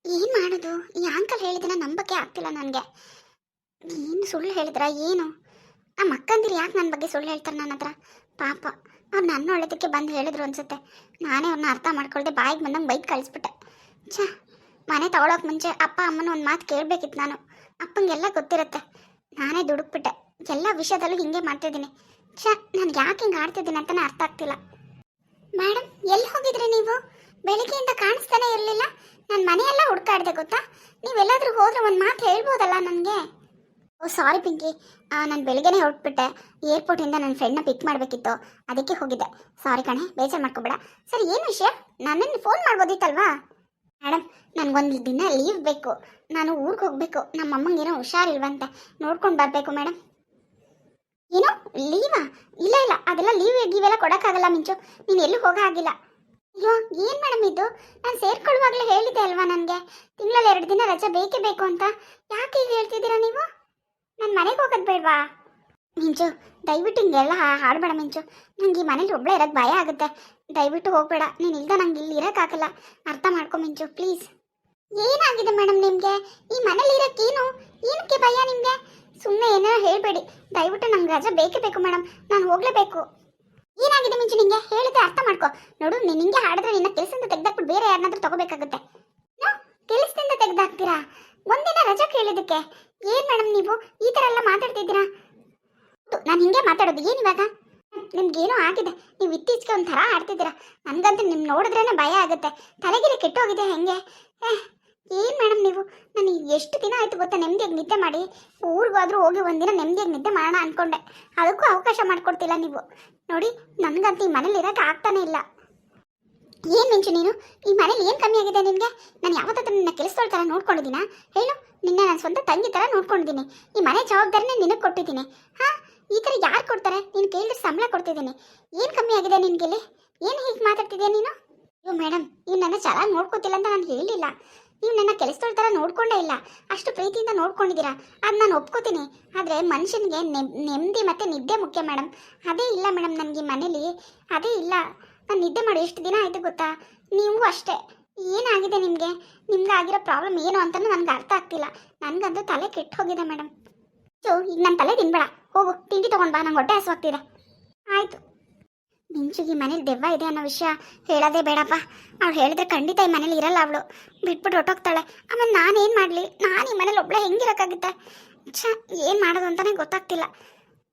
ಏನು ಮಾಡೋದು? ಈ ಅಂಕಲ್ ಹೇಳಿದ್ದನ್ನ ನಂಬಕ್ಕೆ ಆಗ್ತಿಲ್ಲ ನನಗೆ. ಏನು ಸುಳ್ಳು ಹೇಳಿದ್ರಾ ಏನು? ನಮ್ಮ ಅಕ್ಕಂದಿರು ಯಾಕೆ ನನ್ನ ಬಗ್ಗೆ ಸುಳ್ಳು ಹೇಳ್ತಾರೆ ನನ್ನ ಹತ್ರ? ಪಾಪ ಅವ್ರು ನನ್ನ ಒಳ್ಳೇದಕ್ಕೆ ಬಂದು ಹೇಳಿದ್ರು ಅನ್ಸುತ್ತೆ. ನಾನೇ ಅವ್ರನ್ನ ಅರ್ಥ ಮಾಡ್ಕೊಳ್ದೆ ಬಾಯಿಗೆ ಬಂದಂಗೆ ಬೈಕ್ ಕಳಿಸ್ಬಿಟ್ಟೆ. ಛ, ಮನೆ ತಗೊಳೋಕೆ ಮುಂಚೆ ಅಪ್ಪ ಅಮ್ಮನ ಒಂದು ಮಾತು ಕೇಳಬೇಕಿತ್ತು ನಾನು. ಅಪ್ಪಂಗೆಲ್ಲ ಗೊತ್ತಿರುತ್ತೆ. ನಾನೇ ದುಡುಕ್ಬಿಟ್ಟೆ. ಎಲ್ಲ ವಿಷಯದಲ್ಲೂ ಹಿಂಗೆ ಮಾಡ್ತಿದ್ದೀನಿ. ಛ, ನನಗೆ ಯಾಕೆ ಹಿಂಗೆ ಆಡ್ತಿದ್ದೀನಿ ಅಂತಲೇ ಅರ್ಥ ಆಗ್ತಿಲ್ಲ. ಮೇಡಮ್, ಎಲ್ಲಿ ಹೋಗಿದ್ರಿ ನೀವು? ಬೆಳಿಗ್ಗೆಯಿಂದ ಕಾಣಿಸ್ತಾನೆ ಇರಲಿಲ್ಲ. ನಾನು ಮನೆಯೆಲ್ಲ ಹುಡ್ಕಾಡ್ದೆ ಗೊತ್ತಾ. ನೀವೆಲ್ಲಾದರೂ ಹೋದ್ರೆ ಒಂದು ಮಾತು ಹೇಳ್ಬೋದಲ್ಲ ನನಗೆ. ಓ ಸಾರಿ ಪಿಂಕಿ, ನಾನು ಬೆಳಿಗ್ಗೆನೇ ಹೊರಟ್ಬಿಟ್ಟೆ. ಏರ್ಪೋರ್ಟಿಂದ ನನ್ನ ಫ್ರೆಂಡ್ನ ಪಿಕ್ ಮಾಡಬೇಕಿತ್ತು, ಅದಕ್ಕೆ ಹೋಗಿದ್ದೆ. ಸಾರಿ ಕಣೆ, ಬೇಜಾರು ಮಾಡ್ಕೊಬೇಡ. ಸರಿ, ಏನು ವಿಷಯ? ನನ್ನನ್ನು ಫೋನ್ ಮಾಡ್ಬೋದಿತ್ತಲ್ವಾ? ಮೇಡಮ್, ನನಗೊಂದು ದಿನ ಲೀವ್ ಬೇಕು. ನಾನು ಊರಿಗೆ ಹೋಗಬೇಕು. ನಮ್ಮ ಅಮ್ಮಂಗೇನೋ ಹುಷಾರಿಲ್ವಂತೆ, ನೋಡ್ಕೊಂಡು ಬರಬೇಕು ಮೇಡಮ್. ಏನೋ ಲೀವಾ? ಇಲ್ಲ ಇಲ್ಲ, ಅದೆಲ್ಲ ಲೀವ್ ಗೀವೆಲ್ಲ ಕೊಡೋಕ್ಕಾಗಲ್ಲ ಮಿಂಚು. ನೀನು ಎಲ್ಲೂ ಹೋಗೋ ಆಗಿಲ್ಲ. ಅಯ್ಯೋ, ಏನು ಮೇಡಮ್ ಇದು? ನಾನು ಸೇರ್ಕೊಳ್ಳುವಾಗಲೇ ಹೇಳಿದ್ದೆ ಅಲ್ವಾ ನನಗೆ ತಿಂಗಳಲ್ಲಿ 2 ದಿನ ರಜೆ ಬೇಕೇ ಬೇಕು ಅಂತ. ಯಾಕೆ ಈಗ ಹೇಳ್ತಿದ್ದೀರಾ ನೀವು? ನಾನು ಮನೆಗೆ ಹೋಗೋದು ಬೇಡವಾ? ಮಿಂಚು, ದಯವಿಟ್ಟು ಹಿಂಗೆಲ್ಲ ಹಾಡಬೇಡ ಮಿಂಚು. ನನಗೆ ಈ ಮನೇಲಿ ಒಬ್ಬಳೇ ಇರೋಕ್ಕೆ ಭಯ ಆಗುತ್ತೆ. ದಯವಿಟ್ಟು ಹೋಗಬೇಡ. ನೀನು ಇಲ್ದ ನಂಗೆ ಇಲ್ಲಿ ಇರೋಕ್ಕಾಗಲ್ಲ. ಅರ್ಥ ಮಾಡ್ಕೊ ಮಿಂಚು, ಪ್ಲೀಸ್. ಏನಾಗಿದೆ ಮೇಡಮ್ ನಿಮಗೆ? ಈ ಮನೇಲಿ ಇರೋಕ್ಕೇನು? ಏನಕ್ಕೆ ಭಯ ನಿಮಗೆ? ಸುಮ್ಮನೆ ಏನೋ ಹೇಳಬೇಡಿ. ದಯವಿಟ್ಟು ನಂಗೆ ರಜೆ ಬೇಕೇ ಬೇಕು ಮೇಡಮ್. ನಾನು ಹೋಗಲೇಬೇಕು. ಏನಾಗಿದೆ ಮಿಂಚು ನಿಂಗೆ? ಹೇಳಿದ್ರೆ ಅರ್ಥ ಮಾಡ್ಕೊ. ನೋಡು, ನೀನು ಹಿಂಗೆ ಹಾಡಿದ್ರೆ ನಿನ್ನ ಕೆಲಸದಿಂದ ತೆಗೆದಾಕ್ಬಿಟ್ಟು ಬೇರೆ ಯಾರನ್ನಾದ್ರೂ ತಗೋಬೇಕಾಗುತ್ತೆ. ಕೆಲಸದಿಂದ ತೆಗೆದಾಕ್ತೀರಾ? ಒಂದಿನ ರಜೆ ಕೇಳಿದ್ದಕ್ಕೆ? ಏನು ಮೇಡಮ್ ನೀವು ಈ ಥರ ಎಲ್ಲ ಮಾತಾಡ್ತಿದ್ದೀರಾ? ನಾನು ಹಿಂಗೆ ಮಾತಾಡೋದು ಏನಿವಾಗ? ನಿಮ್ಗೇನೋ ಆಗಿದೆ. ನೀವು ಇತ್ತೀಚೆಗೆ ಒಂಥರ ಆಡ್ತಿದ್ದೀರಾ. ನನಗಂತೂ ನಿಮ್ಮ ನೋಡಿದ್ರೇ ಭಯ ಆಗುತ್ತೆ. ತಲೆಗಿಲೆ ಕೆಟ್ಟೋಗಿದೆ ಹೆಂಗೆ? ಏನು ಮೇಡಮ್ ನೀವು? ನಾನು ಎಷ್ಟು ದಿನ ಆಯಿತು ಗೊತ್ತಾ ನೆಮ್ಮದಿಯಾಗಿ ನಿದ್ದೆ ಮಾಡಿ. ಊರಿಗಾದ್ರೂ ಹೋಗಿ ಒಂದಿನ ನೆಮ್ಮದಿಯಾಗಿ ನಿದ್ದೆ ಮಾಡೋಣ ಅಂದ್ಕೊಂಡೆ. ಅದಕ್ಕೂ ಅವಕಾಶ ಮಾಡಿಕೊಡ್ತಿಲ್ಲ ನೀವು. ನೋಡಿ, ನನಗಂತೂ ಈ ಮನೇಲಿ ಇರೋಕ್ಕೆ ಆಗ್ತಾನೆ ಇಲ್ಲ. ಏನು ಮಿಂಚು ನೀನು? ಈ ಮನೇಲಿ ಏನು ಕಮ್ಮಿ ಆಗಿದೆ ನಿನಗೆ? ನಾನು ಯಾವತ್ತಾದ್ರೂ ನಿನ್ನ ಕೆಲಸದವ್ರ ಥರ ನೋಡ್ಕೊಂಡಿದ್ದೀನಾ? ಹೇಳು. ನಿನ್ನ ನನ್ನ ಸ್ವಂತ ತಂಗಿ ಥರ ನೋಡ್ಕೊಂಡಿದ್ದೀನಿ. ಈ ಮನೆ ಜವಾಬ್ದಾರಿನೇ ನಿನಗೆ ಕೊಟ್ಟಿದ್ದೀನಿ. ಹಾಂ, ಈ ಥರ ಯಾರು ಕೊಡ್ತಾರೆ? ನೀನು ಕೇಳಿದ್ರೆ ಸಂಬಳ ಕೊಡ್ತಿದ್ದೀನಿ. ಏನು ಕಮ್ಮಿ ಆಗಿದೆ ನಿನಗೆಲ್ಲಿ? ಏನು ಹೀಗೆ ಮಾತಾಡ್ತಿದ್ಯಾ ನೀನು? ಅಯ್ಯೋ ಮೇಡಮ್, ನೀವು ನನ್ನ ಚೆನ್ನಾಗಿ ನೋಡ್ಕೋತಿಲ್ಲ ಅಂತ ನಾನು ಹೇಳಿಲ್ಲ. ನೀವು ನನ್ನ ಕೆಲಸದವ್ರ ಥರ ನೋಡ್ಕೊಂಡೇ ಇಲ್ಲ. ಅಷ್ಟು ಪ್ರೀತಿಯಿಂದ ನೋಡ್ಕೊಂಡಿದ್ದೀರಾ, ಅದು ನಾನು ಒಪ್ಕೋತೀನಿ. ಆದರೆ ಮನುಷ್ಯನಿಗೆ ನೆಮ್ಮದಿ ಮತ್ತು ನಿದ್ದೆ ಮುಖ್ಯ ಮೇಡಮ್. ಅದೇ ಇಲ್ಲ ಮೇಡಮ್ ನನಗೆ ಈ ಮನೇಲಿ. ಅದೇ ಇಲ್ಲ. ನಾನು ನಿದ್ದೆ ಮಾಡಿ ಎಷ್ಟು ದಿನ ಆಯಿತು ಗೊತ್ತಾ? ನೀವು ಅಷ್ಟೇ. ಏನಾಗಿದೆ ನಿಮಗೆ? ನಿಮ್ಗೆ ಆಗಿರೋ ಪ್ರಾಬ್ಲಮ್ ಏನು ಅಂತಲೂ ನನಗೆ ಅರ್ಥ ಆಗ್ತಿಲ್ಲ. ನನಗಂತೂ ತಲೆ ಕೆಟ್ಟು ಹೋಗಿದೆ ಮೇಡಮ್. ಈಗ ನನ್ನ ತಲೆ ತಿನ್ಬೇಡ. ಹೋಗು, ತಿಂಡಿ ತೊಗೊಂಡು ಬಾ. ನಂಗೆ ಹೊಟ್ಟೆ ಹಸುವಾಗ್ತಿದೆ. ಆಯಿತು. ಮಿಂಚುಗೆ ಈ ಮನೇಲಿ ದೆವ್ವ ಇದೆ ಅನ್ನೋ ವಿಷಯ ಹೇಳೋದೇ ಬೇಡಪ್ಪ. ಅವಳು ಹೇಳಿದ್ರೆ ಖಂಡಿತ ಈ ಮನೇಲಿ ಇರಲ್ಲ. ಅವಳು ಬಿಟ್ಬಿಟ್ಟು ಹೊಟ್ಟೋಗ್ತಾಳೆ. ಆಮೇಲೆ ನಾನೇನು ಮಾಡಲಿ? ನಾನು ಈ ಮನೇಲಿ ಒಬ್ಬಳೇ ಹೆಂಗಿರೋಕ್ಕಾಗುತ್ತೆ? ಏನು ಮಾಡೋದು ಅಂತಲೇ ಗೊತ್ತಾಗ್ತಿಲ್ಲ.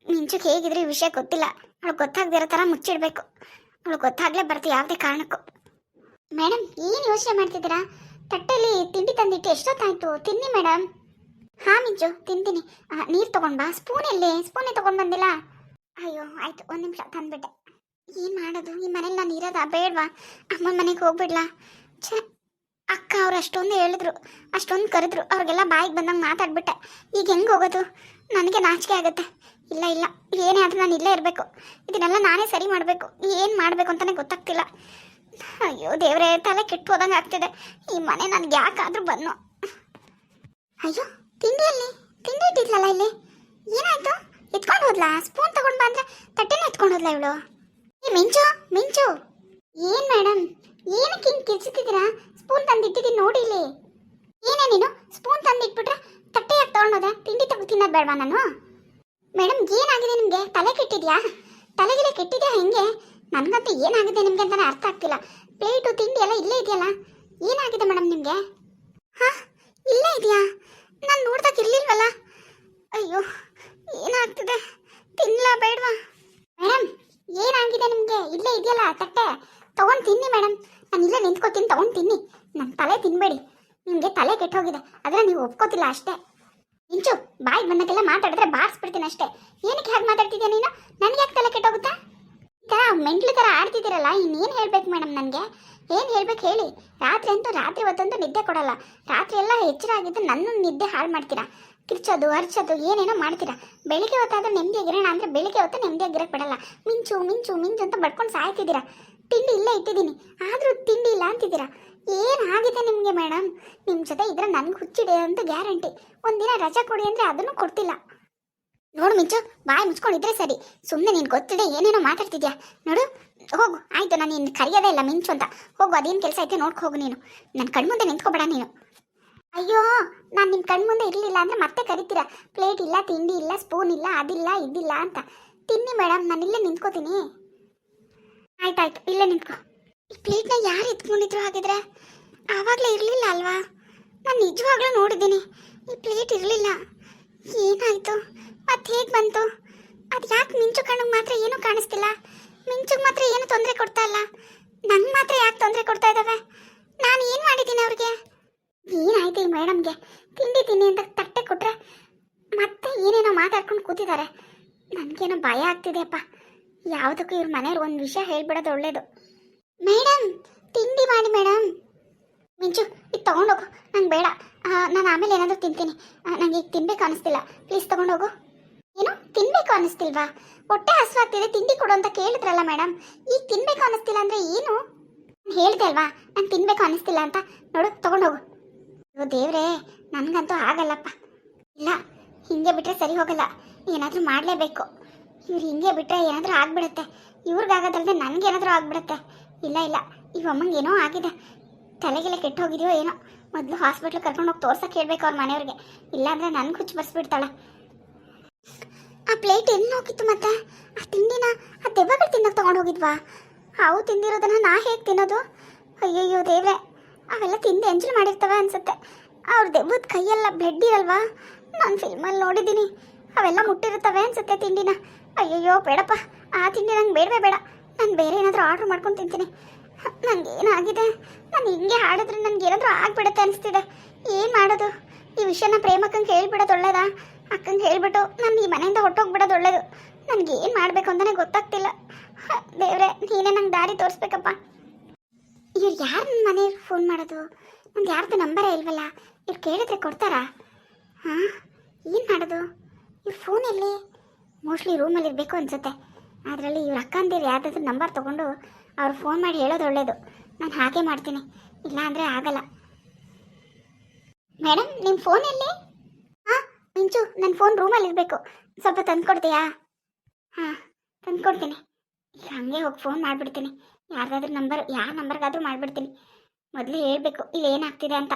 ಮಿಂಚುಗೆ ಹೇಗಿದ್ರೆ ಈ ವಿಷಯ ಗೊತ್ತಿಲ್ಲ. ಅವಳು ಗೊತ್ತಾಗದಿರೋ ಥರ ಮುಚ್ಚಿಡಬೇಕು. ಅವಳು ಗೊತ್ತಾಗಲೇ ಬರ್ತೀವಿ ಯಾವುದೇ ಕಾರಣಕ್ಕೂ. ಮೇಡಮ್, ಏನು ಯೋಚನೆ ಮಾಡ್ತಿದ್ದೀರಾ? ತಟ್ಟೆಯಲ್ಲಿ ತಿಂಡಿ ತಂದಿಟ್ಟು ಎಷ್ಟೊತ್ತಾಯಿತು? ತಿನ್ನಿ ಮೇಡಮ್. ಹಾಂ ಮಿಂಚು, ತಿಂತೀನಿ. ನೀರು ತೊಗೊಂಡು ಬಾ. ಸ್ಪೂನೇ ತೊಗೊಂಡು ಬಂದಿಲ್ಲ. ಅಯ್ಯೋ ಆಯಿತು, 1 ನಿಮಿಷ ತಂದುಬಿಟ್ಟೆ. ಏನು ಮಾಡೋದು? ಈ ಮನೇಲಿ ನಾನು ಇರೋದಾ ಬೇಡವಾ? ಅಮ್ಮನ ಮನೆಗೆ ಹೋಗ್ಬಿಡ್ಲಾ? ಅಕ್ಕ ಅವ್ರು ಅಷ್ಟೊಂದು ಹೇಳಿದ್ರು, ಅಷ್ಟೊಂದು ಕರೆದ್ರು. ಅವ್ರಿಗೆಲ್ಲ ಬಾಯಿಗೆ ಬಂದಂಗೆ ಮಾತಾಡ್ಬಿಟ್ಟೆ. ಈಗ ಹೆಂಗೆ ಹೋಗೋದು? ನನಗೆ ನಾಚಿಕೆ ಆಗುತ್ತೆ. ಇಲ್ಲ ಇಲ್ಲ, ಏನೇ ಆದರೂ ನಾನು ಇಲ್ಲೇ ಇರಬೇಕು. ಇದನ್ನೆಲ್ಲ ನಾನೇ ಸರಿ ಮಾಡಬೇಕು. ಏನು ಮಾಡಬೇಕು ಅಂತಲೇ ಗೊತ್ತಾಗ್ತಿಲ್ಲ. ಅಯ್ಯೋ ದೇವರೇ, ತಲೆ ಕೆಟ್ಟು ಹೋದಂಗೆ ಆಗ್ತಿದೆ. ಈ ಮನೆ ನನಗೆ ಯಾಕಾದರೂ ಬಂದು. ಅಯ್ಯೋ, ತಿಂಡಿ ಇಟ್ಟಿದ್ಲಲ್ಲ ಇಲ್ಲಿ. ಏನಾಯ್ತು? ಎತ್ಕೊಂಡು ಹೋದ್ಲಾ? ಸ್ಪೂನ್ ತಗೊಂಡು ಬಂದ್ರೆ ತಟ್ಟೆನೇ ಎತ್ಕೊಂಡು ಹೋದ್ಲಾ ಇವಳು? ಮಿಂಚು ಏನು ಮೇಡಮ್, ಏನಕ್ಕೆ ಹಿಂಗೆ ಕಿರ್ಚಿತಿದ್ದೀರಾ? ಸ್ಪೂನ್ ತಂದಿಟ್ಟಿದ್ದೀನಿ ನೋಡಿ ಇಲ್ಲಿ. ಏನೇ ನೀನು ಸ್ಪೂನ್ ತಂದಿಟ್ಬಿಟ್ರೆ ತಟ್ಟೆ ಯಾಕೆ ತೊಗೊಂಡೋದೆ? ತಿಂಡಿ ತಿನ್ನೋದು ಬೇಡವಾ ನಾನು? ಮೇಡಮ್, ಏನಾಗಿದೆ ನಿಮಗೆ? ತಲೆ ಕೆಟ್ಟಿದ್ಯಾ? ತಲೆಗಿಲೆ ಕೆಟ್ಟಿದ್ಯಾ ಹೆಂಗೆ? ನನಗಂತೂ ಏನಾಗಿದೆ ನಿಮಗೆ ಅಂತಲೇ ಅರ್ಥ ಆಗ್ತಿಲ್ಲ. ಪ್ಲೇಟು ತಿಂಡಿ ಎಲ್ಲ ಇಲ್ಲೇ ಇದೆಯಲ್ಲ. ಏನಾಗಿದೆ ಮೇಡಮ್ ನಿಮಗೆ? ಹಾಂ, ಇಲ್ಲೇ ಇದೆಯಾ? ನಾನು ನೋಡ್ದಾಗ ಇರಲಿಲ್ವಲ್ಲ. ಅಯ್ಯೋ, ಏನಾಗ್ತಿದೆ? ತಿನ್ನಲಾ ಬೇಡವಾ? ಮೇಡಮ್, ಏನಾಗಿದೆ ನಿಮಗೆ? ಇಲ್ಲೇ ಇದೆಯಲ್ಲ ತಟ್ಟೆ, ತೊಗೊಂಡು ತಿನ್ನಿ ಮೇಡಮ್. ನಾನು ಇಲ್ಲೇ ನಿಂತ್ಕೊತೀನಿ, ತೊಗೊಂಡು ತಿನ್ನಿ. ನನ್ನ ತಲೆ ತಿನ್ನಬೇಡಿ. ನಿಮಗೆ ತಲೆ ಕೆಟ್ಟೋಗಿದೆ, ಆದರೆ ನೀವು ಒಪ್ಕೋತಿಲ್ಲ ಅಷ್ಟೇ. ಇಂಚು, ಬಾಯಿಗೆ ಬಂದಾಗೆಲ್ಲ ಮಾತಾಡಿದ್ರೆ ಬಾರಿಸ್ಬಿಡ್ತೀನಿ ಅಷ್ಟೇ. ಏನಕ್ಕೆ ಹಾಗೆ ಮಾತಾಡ್ತಿದ್ಯಾ ನೀನು? ನನಗೆ ಯಾಕೆ ತಲೆ ಕೆಟ್ಟೋಗುತ್ತಾ? ಈ ಥರ ಮೆಂಟ್ಲು ಥರ ಆಡ್ತಿದ್ದೀರಲ್ಲ, ಇನ್ನೇನು ಹೇಳ್ಬೇಕು ಮೇಡಮ್ ನನಗೆ? ಏನು ಹೇಳ್ಬೇಕು ಹೇಳಿ? ರಾತ್ರಿ ಹೊತ್ತಂತೂ ನಿದ್ದೆ ಕೊಡಲ್ಲ. ರಾತ್ರಿ ಎಲ್ಲ ಎಚ್ಚರ ಆಗಿದ್ದು ನನ್ನ ನಿದ್ದೆ ಹಾಳು ಮಾಡ್ತೀರಾ. ಕಿರ್ಚೋದು ಹರ್ಚೋದು ಏನೇನೋ ಮಾಡ್ತೀರಾ. ಬೆಳಿಗ್ಗೆ ಹೊತ್ತಾದ್ರೆ ನೆಮ್ಮದಿಯಾಗಿರೋಣ ಅಂದರೆ ಬೆಳಿಗ್ಗೆ ಹೊತ್ತು ನೆಮ್ಮದಿಯಾಗಿರೋಕ್ಕೆ ಬಿಡಲ್ಲ. ಮಿಂಚು ಅಂತ ಬಡ್ಕೊಂಡು ಸಾಯ್ತಿದ್ದೀರಾ. ತಿಂಡಿ ಇಲ್ಲೇ ಇಟ್ಟಿದ್ದೀನಿ, ಆದರೂ ತಿಂಡಿ ಇಲ್ಲ ಅಂತಿದ್ದೀರಾ. ಏನಾಗಿದೆ ನಿಮಗೆ ಮೇಡಮ್? ನಿಮ್ಮ ಜೊತೆ ಇದ್ರೆ ನನಗೆ ಹುಚ್ಚಿದೆ ಅಂತ ಗ್ಯಾರಂಟಿ. ಒಂದಿನ ರಜೆ ಕೊಡಿ ಅಂದರೆ ಅದನ್ನು ಕೊಡ್ತಿಲ್ಲ. ನೋಡು ಮಿಂಚು, ಬಾಯಿ ಮುಚ್ಕೊಂಡಿದ್ರೆ ಸರಿ. ಸುಮ್ಮನೆ ನೀನು ಗೊತ್ತಿದೆ ಏನೇನೋ ಮಾತಾಡ್ತಿದ್ಯಾ. ನೋಡು, ಹೋಗು. ಆಯಿತು, ನಾನು ನಿನ್ನ ಕರೆಯೋದೇ ಇಲ್ಲ ಮಿಂಚು ಅಂತ. ಹೋಗು, ಅದೇನು ಕೆಲಸ ಐತೆ ನೋಡ್ಕೊ ಹೋಗು ನೀನು. ನನ್ನ ಕಣ್ಮುಂದೆ ನಿಂತ್ಕೊಬೇಡ ನೀನು. ಅಯ್ಯೋ, ನಾನು ನಿಮ್ಮ ಕಣ್ಣು ಮುಂದೆ ಇರಲಿಲ್ಲ ಅಂದರೆ ಮತ್ತೆ ಕರಿತೀರಾ. ಪ್ಲೇಟ್ ಇಲ್ಲ, ತಿಂಡಿ ಇಲ್ಲ, ಸ್ಪೂನ್ ಇಲ್ಲ, ಅದಿಲ್ಲ ಇದಿಲ್ಲ ಅಂತ. ತಿನ್ನಿ ಮೇಡಮ್, ನಾನು ಇಲ್ಲೇ ನಿಂತ್ಕೋತೀನಿ. ಆಯ್ತಾಯ್ತು, ಇಲ್ಲೇ ನಿಂತ್ಕೋ. ಈ ಪ್ಲೇಟ್ನ ಯಾರು ಎತ್ಕೊಂಡಿದ್ರು ಹಾಗಿದ್ರೆ? ಆವಾಗಲೇ ಇರಲಿಲ್ಲ ಅಲ್ವಾ? ನಾನು ನಿಜವಾಗ್ಲೂ ನೋಡಿದ್ದೀನಿ, ಈ ಪ್ಲೇಟ್ ಇರಲಿಲ್ಲ. ಏನಾಯಿತು? ಮತ್ತೆ ಹೇಗೆ ಬಂತು? ಅದು ಯಾಕೆ ಮಿಂಚು ಕಣ್ಣಿಗೆ ಮಾತ್ರ ಏನೂ ಕಾಣಿಸ್ತಿಲ್ಲ? ಮಿಂಚುಗೆ ಮಾತ್ರ ಏನು ತೊಂದರೆ ಕೊಡ್ತಾ ಇಲ್ಲ, ನಂಗೆ ಮಾತ್ರ ಯಾಕೆ ತೊಂದರೆ ಕೊಡ್ತಾ ಇದ್ದಾವೆ? ನಾನು ಏನು ಮಾಡಿದ್ದೀನಿ ಅವ್ರಿಗೆ? ಏನಾಯ್ತು ಈ ಮೇಡಮ್ಗೆ? ತಿಂಡಿ ತಿನ್ನಿ ಅಂತ ತಟ್ಟೆ ಕೊಟ್ರೆ ಮತ್ತೆ ಏನೇನೋ ಮಾತಾಡ್ಕೊಂಡು ಕೂತಿದ್ದಾರೆ. ನನಗೇನೋ ಭಯ ಆಗ್ತಿದೆಯಪ್ಪ. ಯಾವುದಕ್ಕೂ ಇವ್ರ ಮನೆಯವ್ರು ಒಂದು ವಿಷಯ ಹೇಳ್ಬಿಡೋದು ಒಳ್ಳೇದು. ಮೇಡಮ್, ತಿಂಡಿ ಮಾಡಿ ಮೇಡಮ್. ಮಿಂಚು, ಇದು ತೊಗೊಂಡೋಗು, ನಂಗೆ ಬೇಡ. ನಾನು ಆಮೇಲೆ ಏನಾದರೂ ತಿಂತೀನಿ. ನನಗೆ ಈಗ ತಿನ್ಬೇಕು ಅನ್ನಿಸ್ತಿಲ್ಲ, ಪ್ಲೀಸ್ ತೊಗೊಂಡೋಗು. ಏನು ತಿನ್ಬೇಕು ಅನ್ನಿಸ್ತಿಲ್ವಾ? ಹೊಟ್ಟೆ ಹಸುವಾಗ್ತಿದೆ, ತಿಂಡಿ ಕೊಡು ಅಂತ ಕೇಳಿದ್ರಲ್ಲ ಮೇಡಮ್. ಈಗ ತಿನ್ಬೇಕು ಅನ್ನಿಸ್ತಿಲ್ಲ ಅಂದರೆ ಏನು? ಹೇಳಿದೆ ಅಲ್ವಾ ನಂಗೆ ತಿನ್ಬೇಕು ಅನ್ನಿಸ್ತಿಲ್ಲ ಅಂತ. ನೋಡು, ತೊಗೊಂಡೋಗು. ಅಯ್ಯೋ ದೇವ್ರೇ, ನನಗಂತೂ ಆಗಲ್ಲಪ್ಪ. ಇಲ್ಲ, ಹಿಂಗೆ ಬಿಟ್ಟರೆ ಸರಿ ಹೋಗಲ್ಲ, ಏನಾದರೂ ಮಾಡಲೇಬೇಕು. ಇವ್ರು ಹಿಂಗೆ ಬಿಟ್ಟರೆ ಏನಾದರೂ ಆಗಿಬಿಡುತ್ತೆ. ಇವ್ರಿಗಾಗೋದಲ್ಲದೆ ನನಗೇನಾದರೂ ಆಗಿಬಿಡುತ್ತೆ. ಇಲ್ಲ ಇಲ್ಲ, ಈ ಅಮ್ಮಂಗೆ ಏನೋ ಆಗಿದೆ, ತಲೆಗೆಲ್ಲ ಕೆಟ್ಟು ಹೋಗಿದೆಯೋ ಏನೋ. ಮೊದಲು ಹಾಸ್ಪಿಟ್ಲಿಗೆ ಕರ್ಕೊಂಡೋಗಿ ತೋರ್ಸಕ್ಕೆ ಹೇಳ್ಬೇಕು ಅವ್ರ ಮನೆಯವ್ರಿಗೆ, ಇಲ್ಲಾಂದರೆ ನನಗೆ ಹುಚ್ಚು ಬರ್ಸ್ಬಿಡ್ತಾಳೆ. ಆ ಪ್ಲೇಟ್ ಎಲ್ಲಿ ಹೋಗಿತ್ತು ಮತ್ತೆ? ಆ ತಿಂಡಿನ ಆ ದೆವ್ವಗಳು ತಿನ್ನೋಕೆ ತೊಗೊಂಡು ಹೋಗಿದ್ವಾ? ಅವು ತಿಂದಿರೋದನ್ನ ನಾ ಹೇಗೆ ತಿನ್ನೋದು? ಅಯ್ಯಯ್ಯೋ ದೇವ್ರೆ, ಅವೆಲ್ಲ ತಿಂದು ಎಂಜಲ್ ಮಾಡಿರ್ತವೆ ಅನ್ಸುತ್ತೆ. ಅವ್ರ ದೆವ್ವದ ಕೈಯೆಲ್ಲ ಬ್ಲಡ್ ಇರಲ್ವಾ? ನಾನು ಫಿಲ್ಮಲ್ಲಿ ನೋಡಿದ್ದೀನಿ, ಅವೆಲ್ಲ ಮುಟ್ಟಿರುತ್ತವೆ ಅನ್ಸುತ್ತೆ ತಿಂಡಿನ. ಅಯ್ಯಯ್ಯೋ ಬೇಡಪ್ಪ, ಆ ತಿಂಡಿ ನಂಗೆ ಬೇಡವೇ ಬೇಡ. ನಾನು ಬೇರೆ ಏನಾದರೂ ಆರ್ಡ್ರ್ ಮಾಡ್ಕೊಂಡು ತಿಂತೀನಿ. ನನಗೇನಾಗಿದೆ? ನಾನು ಹಿಂಗೆ ಹಾಡಿದ್ರೆ ನನಗೆ ಏನಾದರೂ ಆಗಿಬಿಡುತ್ತೆ ಅನಿಸ್ತಿದೆ. ಏನು ಮಾಡೋದು? ಈ ವಿಷಯನ ಪ್ರೇಮಕ್ಕಂಗೆ ಹೇಳ್ಬಿಡೋದು ಒಳ್ಳೇದಾ? ಅಕ್ಕಂಗೆ ಹೇಳ್ಬಿಟ್ಟು ನಾನು ಈ ಮನೆಯಿಂದ ಹೊಟ್ಟೋಗ್ಬಿಡೋದು ಒಳ್ಳೇದು. ನನಗೆ ಏನು ಮಾಡಬೇಕು ಅಂತಲೇ ಗೊತ್ತಾಗ್ತಿಲ್ಲ. ದೇವ್ರೆ, ನೀನೇ ನಂಗೆ ದಾರಿ ತೋರಿಸ್ಬೇಕಪ್ಪ. ಇವ್ರು ಯಾರು ನನ್ನ ಮನೆಯವ್ರು ಫೋನ್ ಮಾಡೋದು? ನಂಗೆ ಯಾರ್ದು ನಂಬರೇ ಇಲ್ವಲ್ಲ. ಇವ್ರು ಕೇಳಿದ್ರೆ ಕೊಡ್ತಾರಾ? ಹಾಂ, ಏನು ಮಾಡೋದು? ಇವ್ರ ಫೋನ್ ಎಲ್ಲಿ? ಮೋಸ್ಟ್ಲಿ ರೂಮಲ್ಲಿ ಇರಬೇಕು ಅನಿಸುತ್ತೆ. ಅದರಲ್ಲಿ ಇವ್ರ ಅಕ್ಕಂದಿರು ಯಾರ್ದಾದ್ರೂ ನಂಬರ್ ತೊಗೊಂಡು ಅವ್ರು ಫೋನ್ ಮಾಡಿ ಹೇಳೋದು ಒಳ್ಳೇದು. ನಾನು ಹಾಗೆ ಮಾಡ್ತೀನಿ, ಇಲ್ಲ ಅಂದರೆ ಆಗಲ್ಲ. ಮೇಡಮ್, ನಿಮ್ಮ ಫೋನ್ ಎಲ್ಲಿ? ಹಾಂ ಮಿಂಚು, ನನ್ನ ಫೋನ್ ರೂಮಲ್ಲಿ ಇರಬೇಕು, ಸ್ವಲ್ಪ ತಂದುಕೊಡ್ತೀಯಾ? ಹಾಂ, ತಂದುಕೊಡ್ತೀನಿ. ಈಗ ಹಾಗೆ ಹೋಗಿ ಫೋನ್ ಮಾಡಿಬಿಡ್ತೀನಿ. ಯಾರ್ದಾದ್ರೂ ನಂಬರ್, ಯಾರ ನಂಬರ್ಗಾದರೂ ಮಾಡಿಬಿಡ್ತೀನಿ. ಮೊದಲು ಹೇಳಬೇಕು ಇಲ್ಲಿ ಏನಾಗ್ತಿದೆ ಅಂತ.